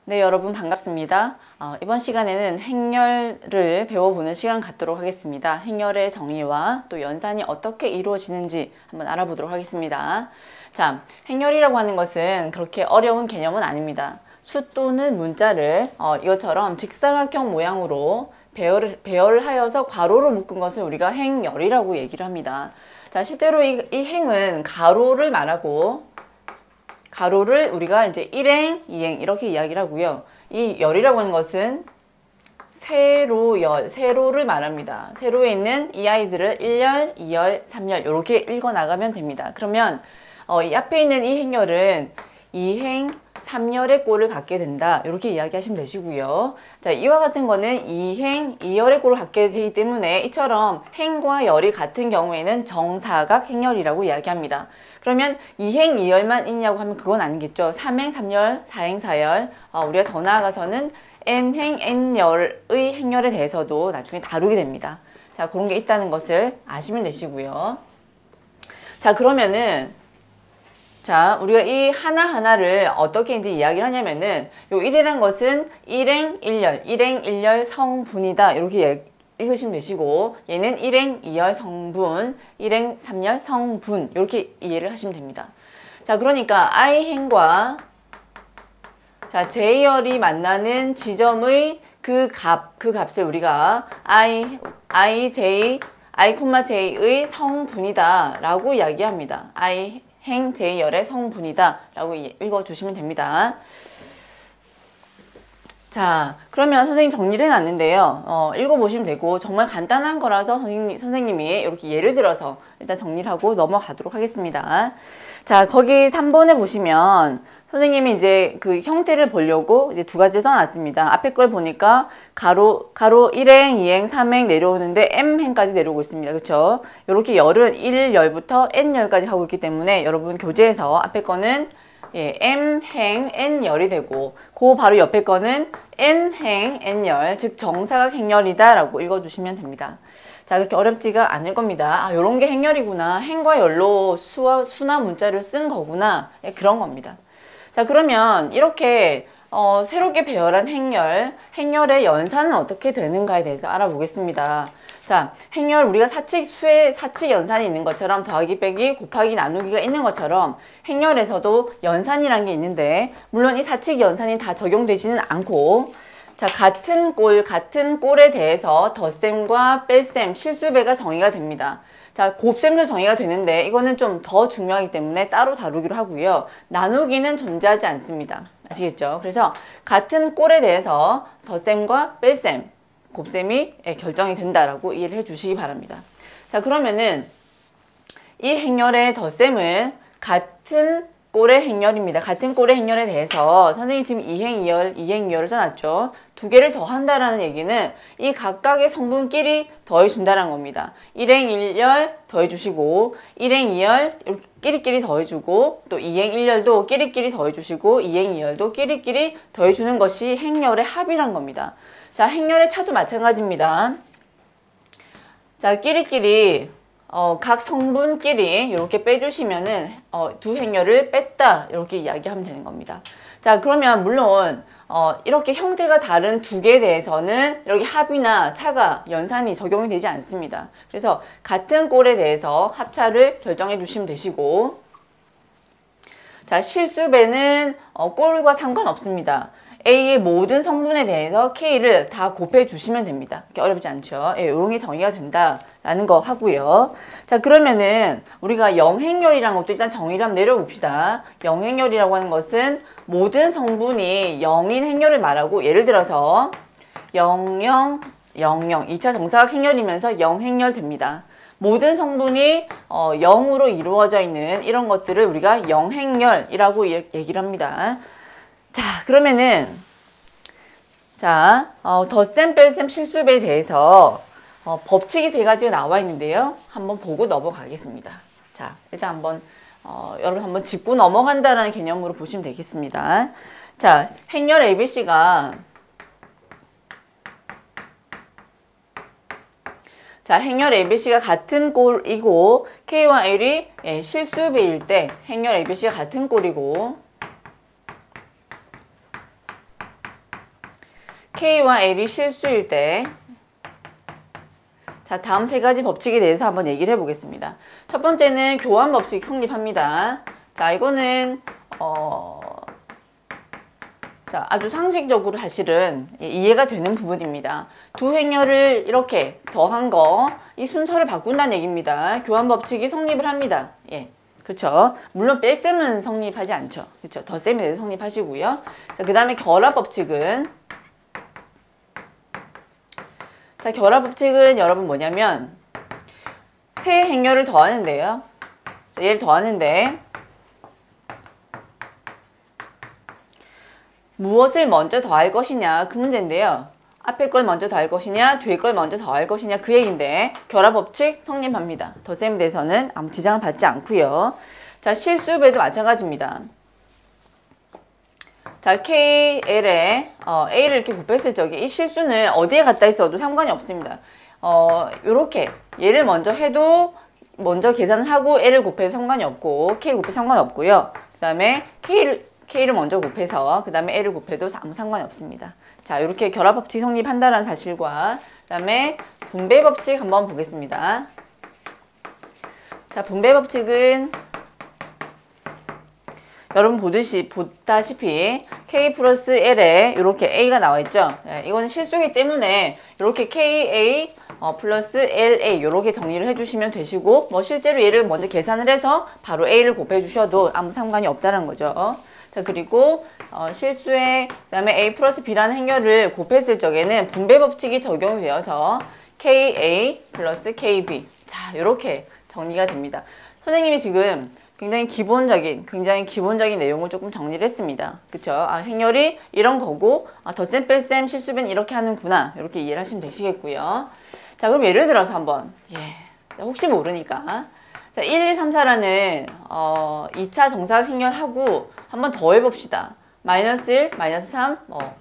네, 여러분 반갑습니다. 이번 시간에는 행렬을 배워보는 시간 갖도록 하겠습니다. 행렬의 정의와 또 연산이 어떻게 이루어지는지 한번 알아보도록 하겠습니다. 자, 행렬이라고 하는 것은 그렇게 어려운 개념은 아닙니다. 수 또는 문자를 이것처럼 직사각형 모양으로 배열을 하여서 괄호로 묶은 것을 우리가 행열이라고 얘기를 합니다. 자, 실제로 이 행은 가로를 말하고 가로를 우리가 이제 1행, 2행 이렇게 이야기를 하고요. 이 열이라고 하는 것은 세로열, 세로를 말합니다. 세로에 있는 이 아이들을 1열, 2열, 3열 이렇게 읽어 나가면 됩니다. 그러면 이 앞에 있는 이 행열은 2행, 3열의 꼴을 갖게 된다. 이렇게 이야기하시면 되시고요. 자, 이와 같은 거는 2행, 2열의 꼴을 갖게 되기 때문에 이처럼 행과 열이 같은 경우에는 정사각 행열이라고 이야기합니다. 그러면 2행, 2열만 있냐고 하면 그건 아니겠죠. 3행, 3열, 4행, 4열 우리가 더 나아가서는 n행, n열의 행열에 대해서도 나중에 다루게 됩니다. 자, 그런 게 있다는 것을 아시면 되시고요. 자, 그러면은 자, 우리가 이 하나하나를 어떻게 이제 이야기를 하냐면은 요 1이라는 것은 1행, 1열, 1행, 1열 성분이다. 이렇게 읽으시면 되시고 얘는 1행, 2열 성분, 1행, 3열 성분 이렇게 이해를 하시면 됩니다. 자, 그러니까 i행과 자, j열이 만나는 지점의 그 값을 우리가 ij, j의 성분이다 라고 이야기합니다. 행 j열의 성분이다 라고 읽어주시면 됩니다. 자, 그러면 선생님 정리를 해놨는데요. 읽어보시면 되고 정말 간단한 거라서 선생님이 이렇게 예를 들어서 일단 정리를 하고 넘어가도록 하겠습니다. 자, 거기 3번에 보시면 선생님이 이제 그 형태를 보려고 이제 두 가지 써놨습니다. 앞에 걸 보니까 가로 1행, 2행, 3행 내려오는데 m행까지 내려오고 있습니다. 그렇죠? 이렇게 열은 1열부터 n열까지 하고 있기 때문에 여러분 교재에서 앞에 거는 m행 n열이 되고 그 바로 옆에 거는 n행 n열, 즉 정사각 행열이다 라고 읽어주시면 됩니다. 자, 그렇게 어렵지가 않을 겁니다. 아, 요런 게 행열이구나. 행과 열로 수나 문자를 쓴 거구나. 그런 겁니다. 자, 그러면 이렇게 새롭게 배열한 행열의 연산은 어떻게 되는가에 대해서 알아보겠습니다. 자, 행열 우리가 수에 사칙 연산이 있는 것처럼 더하기 빼기 곱하기 나누기가 있는 것처럼 행열에서도 연산이라는 게 있는데 물론 이 사칙 연산이 다 적용되지는 않고 자, 같은 꼴에 대해서 덧셈과 뺄셈, 실수배가 정의가 됩니다. 자, 곱셈도 정의가 되는데 이거는 좀 더 중요하기 때문에 따로 다루기로 하고요. 나누기는 존재하지 않습니다. 아시겠죠? 그래서 같은 꼴에 대해서 덧셈과 뺄셈, 곱셈이 결정이 된다라고 이해를 해주시기 바랍니다. 자, 그러면은 이 행열의 덧셈은 같은 꼴의 행열입니다. 같은 꼴의 행열에 대해서 선생님 지금 2행, 2열, 2행, 2열을 써놨죠. 두 개를 더한다라는 얘기는 이 각각의 성분끼리 더해준다는 겁니다. 1행, 1열 더해주시고 1행, 2열 끼리끼리 더해주고 또 2행, 1열도 끼리끼리 더해주시고 2행, 2열도 끼리끼리 더해주는 것이 행열의 합이란 겁니다. 자, 행열의 차도 마찬가지입니다. 자, 끼리끼리 각 성분끼리 이렇게 빼주시면은 두 행열을 뺐다 이렇게 이야기하면 되는 겁니다. 자, 그러면 물론 이렇게 형태가 다른 두 개에 대해서는 이렇게 합이나 차가 연산이 적용이 되지 않습니다. 그래서 같은 꼴에 대해서 합차를 결정해 주시면 되시고 자, 실수배는 꼴과 상관없습니다. A의 모든 성분에 대해서 K를 다 곱해 주시면 됩니다. 이렇게 어렵지 않죠? 예, 이런 게 정의가 된다라는 거 하고요. 자, 그러면은 우리가 영행열이라는 것도 일단 정의를 한번 내려봅시다. 영행열이라고 하는 것은 모든 성분이 0인 행열을 말하고 예를 들어서 00, 00, 2차 정사각 행열이면서 영행열 됩니다. 모든 성분이 0으로 이루어져 있는 이런 것들을 우리가 영행열이라고 얘기를 합니다. 자, 그러면은 자, 덧셈, 뺄셈, 실수배에 대해서 법칙이 세 가지가 나와 있는데요. 한번 보고 넘어가겠습니다. 자, 일단 한번 여러분 한번 짚고 넘어간다라는 개념으로 보시면 되겠습니다. 자, 행열 ABC가 자, 행열 ABC가 같은 꼴이고 K와 L이 실수배일 때 행열 ABC가 같은 꼴이고 K와 L이 실수일 때, 자, 다음 세 가지 법칙에 대해서 한번 얘기를 해보겠습니다. 첫 번째는 교환 법칙 성립합니다. 자, 이거는 자, 아주 상식적으로 사실은 이해가 되는 부분입니다. 두 행렬을 이렇게 더한 거, 이 순서를 바꾼다는 얘기입니다. 교환 법칙이 성립을 합니다. 예. 그렇죠. 물론 뺄셈은 성립하지 않죠. 그렇죠. 덧셈에 대해서 성립하시고요. 자, 그 다음에 결합 법칙은, 자, 결합 법칙은 여러분 뭐냐면 세 행렬을 더하는데요. 자, 얘를 더하는데 무엇을 먼저 더할 것이냐 그 문제인데요. 앞에 걸 먼저 더할 것이냐 뒤에 걸 먼저 더할 것이냐 그 얘기인데 결합 법칙 성립합니다. 덧셈에 대해서는 아무 지장을 받지 않고요. 자, 실수배도 마찬가지입니다. 자, KL에 A를 이렇게 곱했을 적에 이 실수는 어디에 갖다 있어도 상관이 없습니다. 요렇게 얘를 먼저 해도 먼저 계산을 하고 L을 곱해도 상관이 없고 K를 곱해도 상관이 없고요. 그 다음에 K를 먼저 곱해서 그 다음에 L을 곱해도 아무 상관이 없습니다. 자, 이렇게 결합 법칙 성립한다는 사실과 그 다음에 분배 법칙 한번 보겠습니다. 자, 분배 법칙은 여러분 보다시피 K 플러스 L에 이렇게 A가 나와 있죠. 예, 이건 실수이기 때문에 이렇게 KA 플러스 LA 이렇게 정리를 해주시면 되시고, 뭐 실제로 얘를 먼저 계산을 해서 바로 A를 곱해 주셔도 아무 상관이 없다는 거죠. 자, 그리고 실수에 그다음에 A 플러스 B라는 행렬을 곱했을 적에는 분배 법칙이 적용이 되어서 KA 플러스 KB, 자, 이렇게 정리가 됩니다. 선생님이 지금 굉장히 기본적인 내용을 조금 정리를 했습니다. 그쵸? 아, 행렬이 이런 거고, 덧셈, 뺄셈, 실수변 이렇게 하는구나. 이렇게 이해를 하시면 되시겠고요. 자, 그럼 예를 들어서 한번, 혹시 모르니까. 자, 1, 2, 3, 4라는 2차 정사각 행렬하고 한번 더 해봅시다. 마이너스 1, 마이너스 3,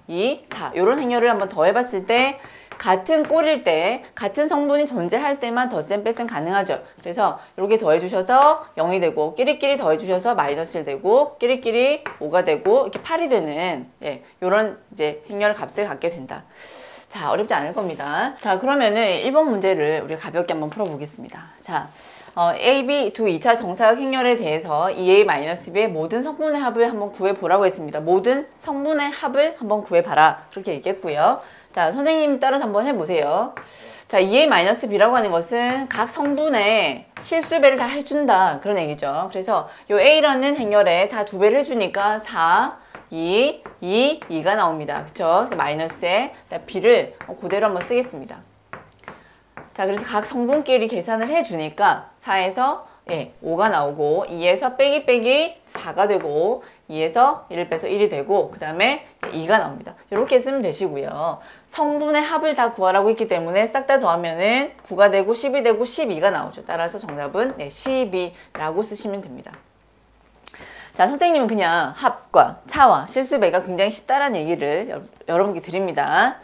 2, 4 이런 행렬을 한번 더 해봤을 때 같은 꼴일 때, 같은 성분이 존재할 때만 덧셈 뺄셈 가능하죠. 그래서 이렇게 더해주셔서 0이 되고, 끼리끼리 더해주셔서 마이너스 1 되고, 끼리끼리 5가 되고, 이렇게 8이 되는, 요런 이제 행렬 값을 갖게 된다. 자, 어렵지 않을 겁니다. 자, 그러면은 1번 문제를 우리가 가볍게 한번 풀어보겠습니다. 자, A, B 두 2차 정사각 행렬에 대해서 EA-B의 모든 성분의 합을 한번 구해보라고 했습니다. 모든 성분의 합을 한번 구해봐라. 그렇게 얘기했고요. 자, 선생님 따라서 한번 해보세요. 자, EA-B라고 하는 것은 각 성분의 실수배를 다 해준다. 그런 얘기죠. 그래서 요 A라는 행렬에 다 2배를 해주니까 4, 2, 2가 나옵니다. 그쵸? 마이너스에 B를 그대로 한번 쓰겠습니다. 자, 그래서 각 성분끼리 계산을 해주니까 4에서 5가 나오고 2에서 빼기 4가 되고 2에서 1을 빼서 1이 되고 그 다음에 2가 나옵니다. 이렇게 쓰면 되시고요. 성분의 합을 다 구하라고 했기 때문에 싹 다 더하면은 9가 되고 10이 되고 12가 나오죠. 따라서 정답은 12라고 쓰시면 됩니다. 자, 선생님은 그냥 합과 차와 실수배가 굉장히 쉽다라는 얘기를 여러분께 드립니다.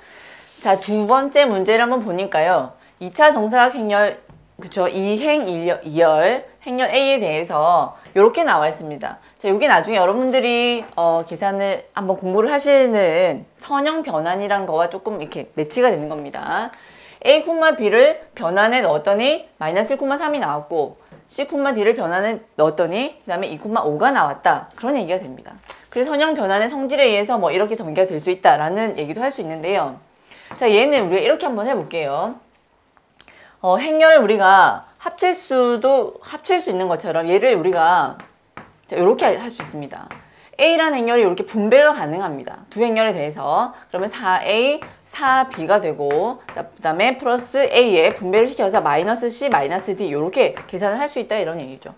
자, 두 번째 문제를 한번 보니까요. 2차 정사각 행렬, 그쵸? 2행 2열 행렬 A에 대해서 이렇게 나와 있습니다. 자, 여기 나중에 여러분들이 계산을 한번 공부를 하시는 선형 변환이란 거와 조금 이렇게 매치가 되는 겁니다. A, B를 변환에 넣었더니 마이너스 1,3이 나왔고 C, D를 변환에 넣었더니 그 다음에 2,5가 나왔다. 그런 얘기가 됩니다. 그래서 선형 변환의 성질에 의해서 뭐 이렇게 전개가 될 수 있다라는 얘기도 할 수 있는데요. 자, 얘는 우리가 이렇게 한번 해볼게요. 행렬 우리가 합칠 수 있는 것처럼 얘를 우리가 이렇게 할 수 있습니다. A라는 행렬이 이렇게 분배가 가능합니다. 두 행렬에 대해서. 그러면 4A, 4B가 되고 그 다음에 플러스 A에 분배를 시켜서 마이너스 C, 마이너스 D 이렇게 계산을 할 수 있다 이런 얘기죠.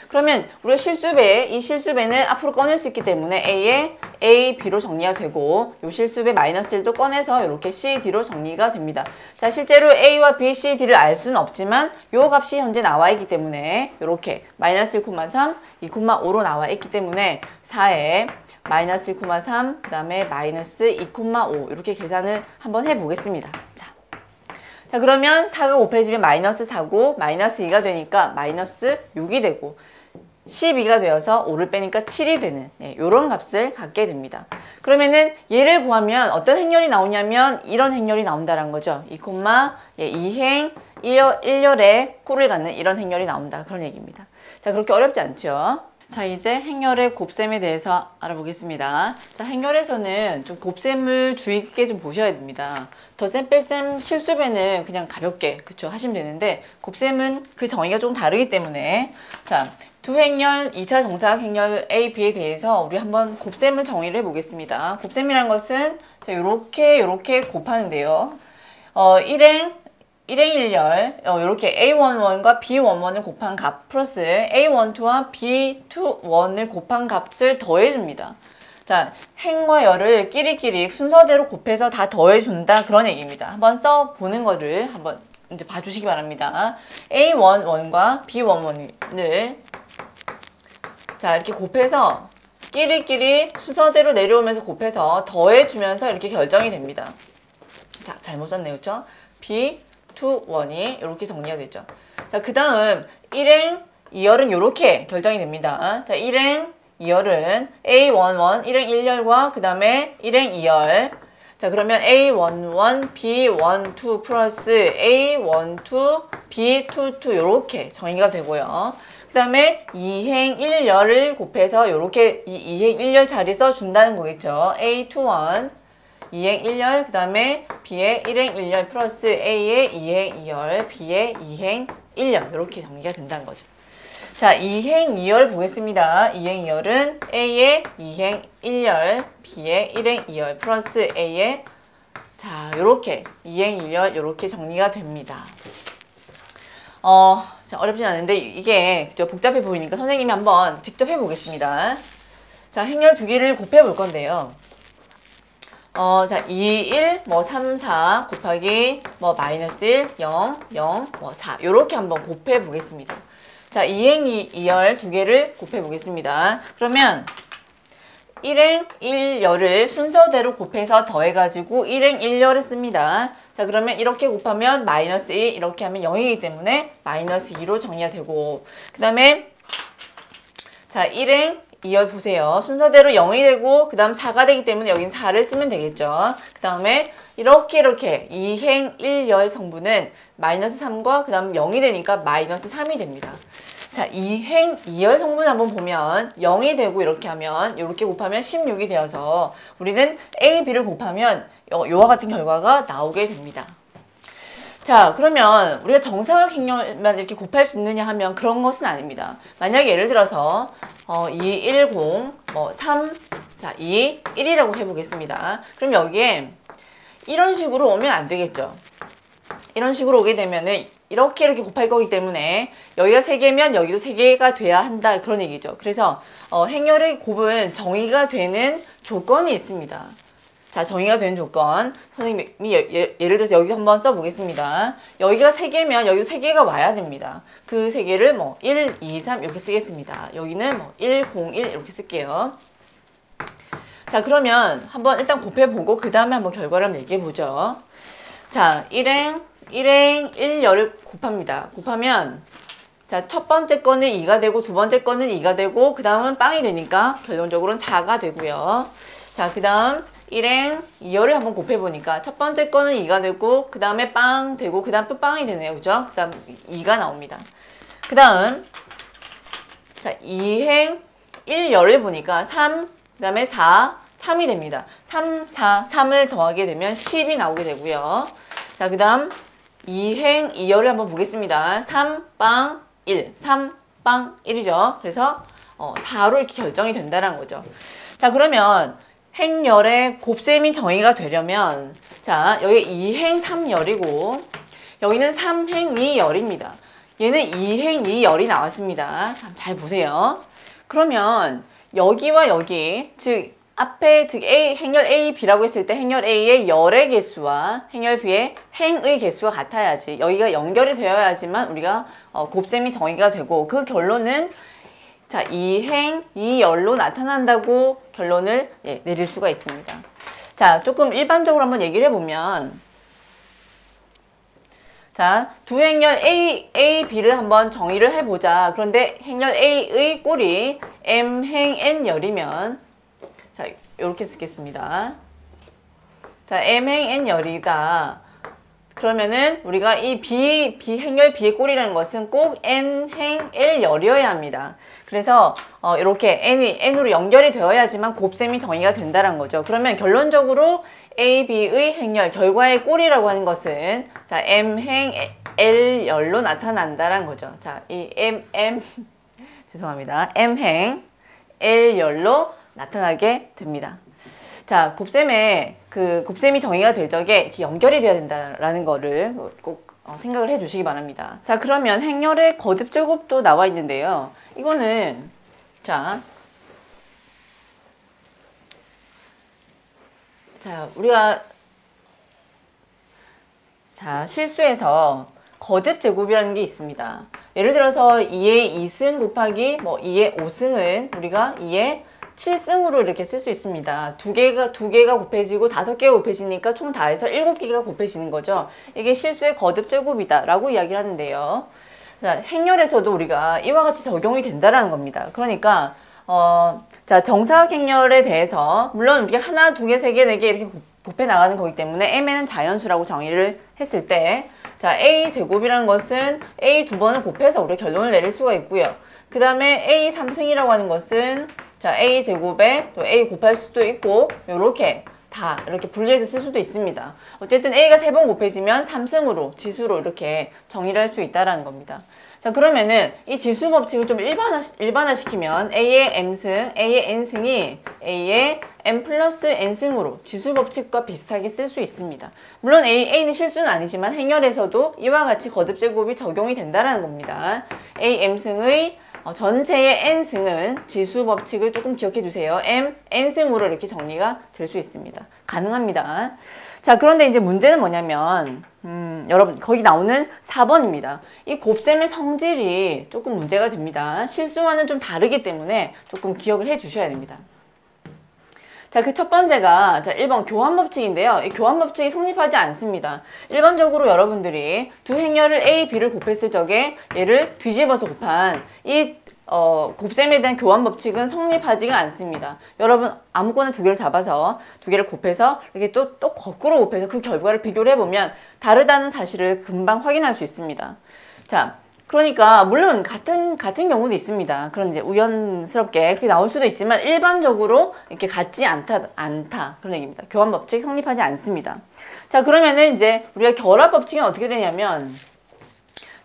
그러면 우리가 이 실수배는 앞으로 꺼낼 수 있기 때문에 A에 A, B로 정리가 되고 이 실수배 마이너스 1도 꺼내서 이렇게 C, D로 정리가 됩니다. 자, 실제로 A와 B, C, D를 알 수는 없지만 이 값이 현재 나와 있기 때문에 이렇게 마이너스 1,3, 2,5로 나와 있기 때문에 4에 마이너스 1,3, 그 다음에 마이너스 2,5 이렇게 계산을 한번 해보겠습니다. 자, 그러면 4가 곱해지면 마이너스 4고 마이너스 2가 되니까 마이너스 6이 되고 12가 되어서 5를 빼니까 7이 되는 이런 값을 갖게 됩니다. 그러면은 얘를 구하면 어떤 행렬이 나오냐면 이런 행렬이 나온다는 거죠. 2, 2행 1열에 꼴을 갖는 이런 행렬이 나온다. 그런 얘기입니다. 자, 그렇게 어렵지 않죠? 자, 이제 행렬의 곱셈에 대해서 알아보겠습니다. 자, 행렬에서는 좀 곱셈을 주의 깊게 좀 보셔야 됩니다. 덧셈, 뺄셈, 실수배는 그냥 가볍게 그쵸 하시면 되는데 곱셈은 그 정의가 조금 다르기 때문에 자, 두 행렬, 2차 정사각 행렬 A, B에 대해서 우리 한번 곱셈을 정의를 해보겠습니다. 곱셈이란 것은 자, 요렇게 곱하는데요. 1행1열 이렇게 A11과 B11을 곱한 값 플러스 A12와 B21을 곱한 값을 더해줍니다. 자, 행과 열을 끼리끼리 순서대로 곱해서 다 더해준다 그런 얘기입니다. 한번 써보는 거를 한번 이제 봐주시기 바랍니다. A11과 B11을 자, 이렇게 곱해서 끼리끼리 순서대로 내려오면서 곱해서 더해주면서 이렇게 결정이 됩니다. 자, 잘못 썼네요. 그쵸? B21이 이렇게 정리가 되죠. 자, 그 다음 1행 2열은 이렇게 결정이 됩니다. 자, 1행 2열은 A11, 1행 1열과 그 다음에 1행 2열. 자, 그러면 A11, B12 플러스 A12, B22 이렇게 정의가 되고요. 그 다음에 2행 1열을 곱해서 이렇게 2행 1열 자리 써준다는 거겠죠. A21, 2행 1열, 그 다음에 B의 1행 1열 플러스 A의 2행 2열, B의 2행 1열 이렇게 정리가 된다는 거죠. 자, 2행 2열 보겠습니다. 2행 2열은 A의 2행 1열, B의 1행 2열 플러스 A의 자, 요렇게 2행 2열 요렇게 정리가 됩니다. 자, 어렵진 않은데 이게 그죠? 복잡해 보이니까 선생님이 한번 직접 해보겠습니다. 자, 행렬 두 개를 곱해 볼 건데요. 자, 2, 1, 3, 4 곱하기 마이너스 1, 0, 0, 4 요렇게 한번 곱해 보겠습니다. 자, 2행 2열 두 개를 곱해 보겠습니다. 그러면 1행 1열을 순서대로 곱해서 더해가지고 1행 1열을 씁니다. 자, 그러면 이렇게 곱하면 마이너스 2 이렇게 하면 0이기 때문에 마이너스 2로 정리가 되고 그 다음에 자, 1행 2열 보세요. 순서대로 0이 되고 그 다음 4가 되기 때문에 여긴 4를 쓰면 되겠죠. 그 다음에 이렇게 2행 1열 성분은 마이너스 3과 그 다음 0이 되니까 마이너스 3이 됩니다. 자, 2행 2열 성분 한번 보면 0이 되고 이렇게 하면 이렇게 곱하면 16이 되어서 우리는 A, B를 곱하면 이와 같은 결과가 나오게 됩니다. 자, 그러면 우리가 정사각 행렬만 이렇게 곱할 수 있느냐 하면 그런 것은 아닙니다. 만약에 예를 들어서 2, 1, 0, 3, 자, 2, 1이라고 해보겠습니다. 그럼 여기에 이런 식으로 오면 안 되겠죠. 이런 식으로 오게 되면은 이렇게 곱할 거기 때문에 여기가 3개면 여기도 3개가 돼야 한다 그런 얘기죠. 그래서 행렬의 곱은 정의가 되는 조건이 있습니다. 자, 정의가 되는 조건 선생님이 예를 들어서 여기 한번 써보겠습니다. 여기가 3개면 여기도 3개가 와야 됩니다. 그 3개를 1, 2, 3 이렇게 쓰겠습니다. 여기는 1, 0, 1 이렇게 쓸게요. 자, 그러면 한번 일단 곱해보고 그 다음에 한번 결과를 한번 얘기해보죠. 자, 1행 1열을 곱합니다. 곱하면 자, 첫 번째 거는 2가 되고 두 번째 거는 2가 되고 그 다음은 빵이 되니까 결론적으로는 4가 되고요. 자, 그 다음 1행 2열을 한번 곱해보니까 첫 번째 거는 2가 되고 그 다음에 빵 되고 그 다음 또 빵이 되네요. 그죠? 그 다음 2가 나옵니다. 그 다음 자, 2행 1열을 보니까 3, 그 다음에 4, 3이 됩니다. 3, 4, 3을 더하게 되면 10이 나오게 되고요. 자, 그 다음 2행 2열을 한번 보겠습니다. 3빵 1, 3빵 1이죠. 그래서 4로 이렇게 결정이 된다는 거죠. 자, 그러면 행열의 곱셈이 정의가 되려면 자, 여기 2행 3열이고 여기는 3행 2열입니다. 얘는 2행 2열이 나왔습니다. 잘 보세요. 그러면 여기와 여기 즉 앞에 즉 행렬 A, B라고 했을 때 행렬 A의 열의 개수와 행렬 B의 행의 개수가 같아야지 여기가 연결이 되어야지만 우리가 곱셈이 정의가 되고 그 결론은 자, 2행 2열로 나타난다고 결론을 내릴 수가 있습니다. 자, 조금 일반적으로 한번 얘기를 해보면 자, 두 행렬 A, B를 한번 정의를 해보자. 그런데 행렬 A의 꼴이 M행 N열이면 자, 이렇게 쓰겠습니다. 자, M행 N열이다. 그러면은 우리가 이 비행열 B의 꼴이라는 것은 꼭 N행 L열이어야 합니다. 그래서 이렇게 N으로 연결이 되어야지만 곱셈이 정의가 된다는 거죠. 그러면 결론적으로 A, B의 행열, 결과의 꼴이라고 하는 것은 자, M행 L열로 나타난다는 거죠. 자, 이 죄송합니다. M행 L열로 나타나게 됩니다. 자, 곱셈이 정의가 될 적에 이렇게 연결이 돼야 된다라는 거를 꼭 생각을 해 주시기 바랍니다. 자, 그러면 행렬의 거듭제곱도 나와 있는데요. 이거는 자, 우리가 실수에서 거듭제곱이라는 게 있습니다. 예를 들어서 2의 2승 곱하기 2의 5승은 우리가 2의 7승으로 이렇게 쓸 수 있습니다. 두 개가 곱해지고 5개가 곱해지니까 총 다 해서 7개가 곱해지는 거죠. 이게 실수의 거듭제곱이다 라고 이야기를 하는데요. 자, 행렬에서도 우리가 이와 같이 적용이 된다라는 겁니다. 그러니까 자, 정사각 행렬에 대해서 물론 우리가 하나, 두 개, 세 개, 네 개 이렇게 곱해 나가는 거기 때문에 M에는 자연수라고 정의를 했을 때 자, A 제곱이라는 것은 A 두 번을 곱해서 우리가 결론을 내릴 수가 있고요. 그 다음에 A 3승이라고 하는 것은 자, A 제곱에 또 A 곱할 수도 있고 요렇게 다 이렇게 분리해서 쓸 수도 있습니다. 어쨌든 A가 3번 곱해지면 3승으로 지수로 이렇게 정의를 할 수 있다라는 겁니다. 자, 그러면은 이 지수 법칙을 좀 일반화시키면 A의 M승, A의 N승이 A의 M 플러스 N승으로 지수 법칙과 비슷하게 쓸 수 있습니다. 물론 A는 실수는 아니지만 행렬에서도 이와 같이 거듭제곱이 적용이 된다라는 겁니다. A M승의 전체의 N승은 지수 법칙을 조금 기억해 주세요. M, N승으로 이렇게 정리가 될 수 있습니다. 가능합니다. 자, 그런데 이제 문제는 뭐냐면 여러분 거기 나오는 4번입니다. 이 곱셈의 성질이 조금 문제가 됩니다. 실수와는 좀 다르기 때문에 조금 기억을 해 주셔야 됩니다. 자, 그 첫 번째가 1번 교환법칙인데요. 이 교환법칙이 성립하지 않습니다. 일반적으로 여러분들이 두 행렬을 A, B를 곱했을 적에 얘를 뒤집어서 곱한 이 곱셈에 대한 교환법칙은 성립하지가 않습니다. 여러분 아무거나 두 개를 잡아서 두 개를 곱해서 이렇게 또 거꾸로 곱해서 그 결과를 비교를 해보면 다르다는 사실을 금방 확인할 수 있습니다. 자, 그러니까 물론 같은 경우도 있습니다. 그런 이제 우연스럽게 그렇게 나올 수도 있지만 일반적으로 이렇게 같지 않다 그런 얘기입니다. 교환법칙 성립하지 않습니다. 자, 그러면은 이제 우리가 결합법칙은 어떻게 되냐면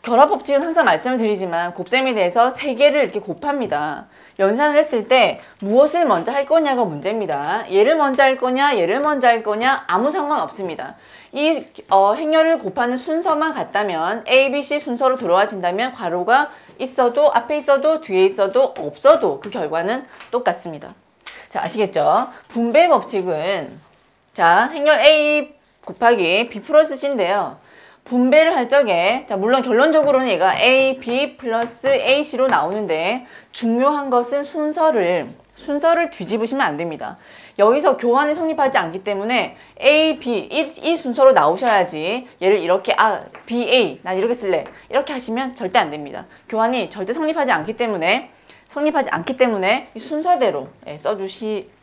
결합법칙은 항상 말씀을 드리지만 곱셈에 대해서 세 개를 이렇게 곱합니다. 연산을 했을 때 무엇을 먼저 할 거냐가 문제입니다. 얘를 먼저 할 거냐, 얘를 먼저 할 거냐 아무 상관없습니다. 이 행렬을 곱하는 순서만 같다면 A, B, C 순서로 들어와진다면 괄호가 있어도 앞에 있어도 뒤에 있어도 없어도 그 결과는 똑같습니다. 자, 아시겠죠? 분배 법칙은 자, 행렬 A 곱하기 B 플러스 C인데요. 분배를 할 적에 자, 물론 결론적으로는 얘가 A, B 플러스 AC로 나오는데 중요한 것은 순서를 뒤집으시면 안 됩니다. 여기서 교환이 성립하지 않기 때문에 A, B 이 순서로 나오셔야지 얘를 이렇게 B, A 난 이렇게 쓸래 이렇게 하시면 절대 안 됩니다. 교환이 절대 성립하지 않기 때문에 이 순서대로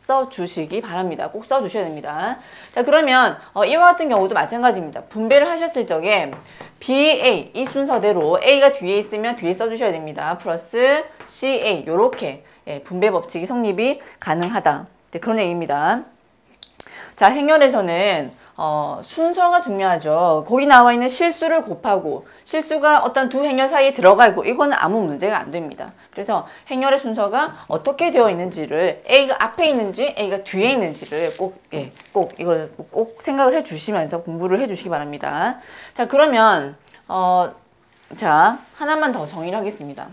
써주시기 바랍니다. 꼭 써주셔야 됩니다. 자, 그러면 이와 같은 경우도 마찬가지입니다. 분배를 하셨을 적에 B, A 이 순서대로 A가 뒤에 있으면 뒤에 써주셔야 됩니다. 플러스 C, A 요렇게 분배 법칙이 성립이 가능하다. 그런 얘기입니다. 자, 행렬에서는 순서가 중요하죠. 거기 나와 있는 실수를 곱하고 실수가 어떤 두 행렬 사이에 들어가 있고 이거는 아무 문제가 안 됩니다. 그래서 행렬의 순서가 어떻게 되어 있는지를 A가 앞에 있는지 A가 뒤에 있는지를 꼭 이걸 꼭 생각을 해 주시면서 공부를 해 주시기 바랍니다. 자, 그러면 자, 하나만 더 정의를 하겠습니다.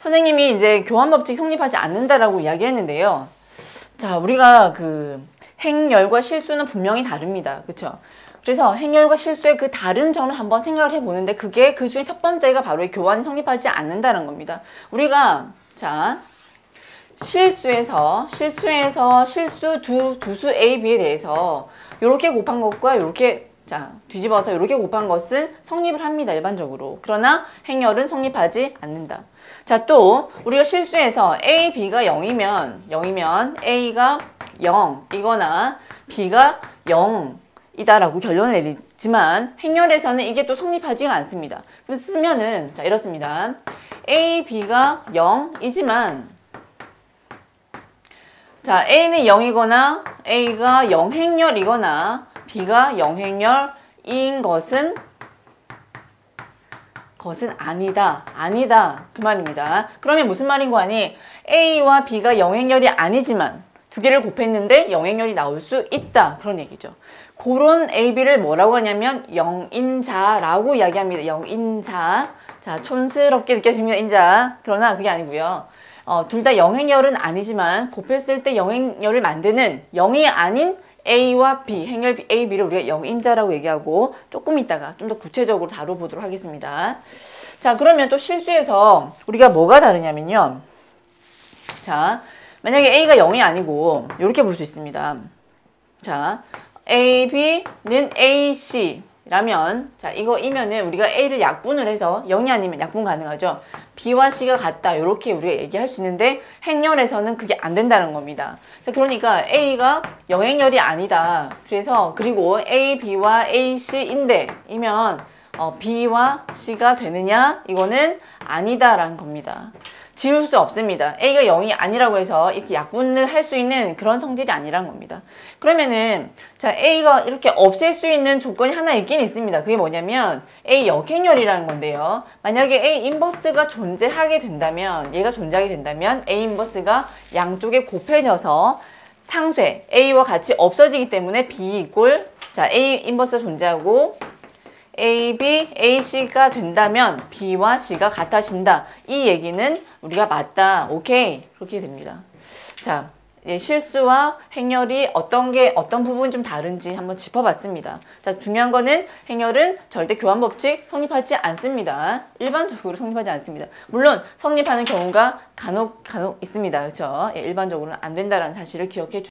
선생님이 이제 교환법칙 성립하지 않는다라고 이야기를 했는데요. 자, 우리가 그 행렬과 실수는 분명히 다릅니다. 그렇죠? 그래서 행렬과 실수의 그 다른 점을 한번 생각을 해보는데 그게 그 중에 첫 번째가 바로 이 교환이 성립하지 않는다는 겁니다. 우리가 자, 실수에서 실수 두수 A, B에 대해서 이렇게 곱한 것과 이렇게 자, 뒤집어서 이렇게 곱한 것은 성립을 합니다. 일반적으로. 그러나 행렬은 성립하지 않는다. 자, 또 우리가 실수해서 A, B가 0이면 A가 0이거나 B가 0이다라고 결론을 내리지만 행렬에서는 이게 또 성립하지가 않습니다. 그래서 쓰면은 자, 이렇습니다. A, B가 0이지만 자, A는 0이거나 A가 0행렬이거나 B가 0행렬인 것은 아니다 그 말입니다. 그러면 무슨 말인 거 아니? A와 B가 0행렬이 아니지만 두 개를 곱했는데 0행렬이 나올 수 있다 그런 얘기죠. 그런 A, B를 뭐라고 하냐면 영인자라고 이야기합니다. 영인자. 자, 촌스럽게 느껴집니다. 인자. 그러나 그게 아니고요. 둘 다 영행렬은 아니지만 곱했을 때 영행렬을 만드는 0이 아닌 A와 B, 행렬 A, B를 우리가 영인자라고 얘기하고 조금 있다가 좀 더 구체적으로 다뤄보도록 하겠습니다. 자, 그러면 또 실수에서 우리가 뭐가 다르냐면요. 자, 만약에 A가 0이 아니고 이렇게 볼 수 있습니다. 자, A, B는 A, C 라면 자, 이거이면은 우리가 A를 약분을 해서 0이 아니면 약분 가능하죠. B와 C가 같다 이렇게 우리가 얘기할 수 있는데 행렬에서는 그게 안 된다는 겁니다. 자, 그러니까 A가 영행렬이 아니다. 그래서 그리고 A, B와 A, C인데 이면 B와 C가 되느냐? 이거는 아니다라는 겁니다. 지울 수 없습니다. A가 0이 아니라고 해서 이렇게 약분을 할 수 있는 그런 성질이 아니란 겁니다. 그러면은 자, A가 이렇게 없앨 수 있는 조건이 하나 있긴 있습니다. 그게 뭐냐면 A 역행렬이라는 건데요. 만약에 A 인버스가 존재하게 된다면 얘가 존재하게 된다면 A 인버스가 양쪽에 곱해져서 상쇄 A와 같이 없어지기 때문에 B 이꼴 자, A 인버스가 존재하고 A, B, A, C가 된다면 B와 C가 같아진다. 이 얘기는 우리가 맞다. 오케이. 그렇게 됩니다. 자, 실수와 행렬이 어떤 부분이 좀 다른지 한번 짚어봤습니다. 자, 중요한 거는 행렬은 절대 교환법칙 성립하지 않습니다. 일반적으로 성립하지 않습니다. 물론 성립하는 경우가 간혹 있습니다. 그렇죠? 일반적으로는 안 된다는 사실을 기억해 주세요.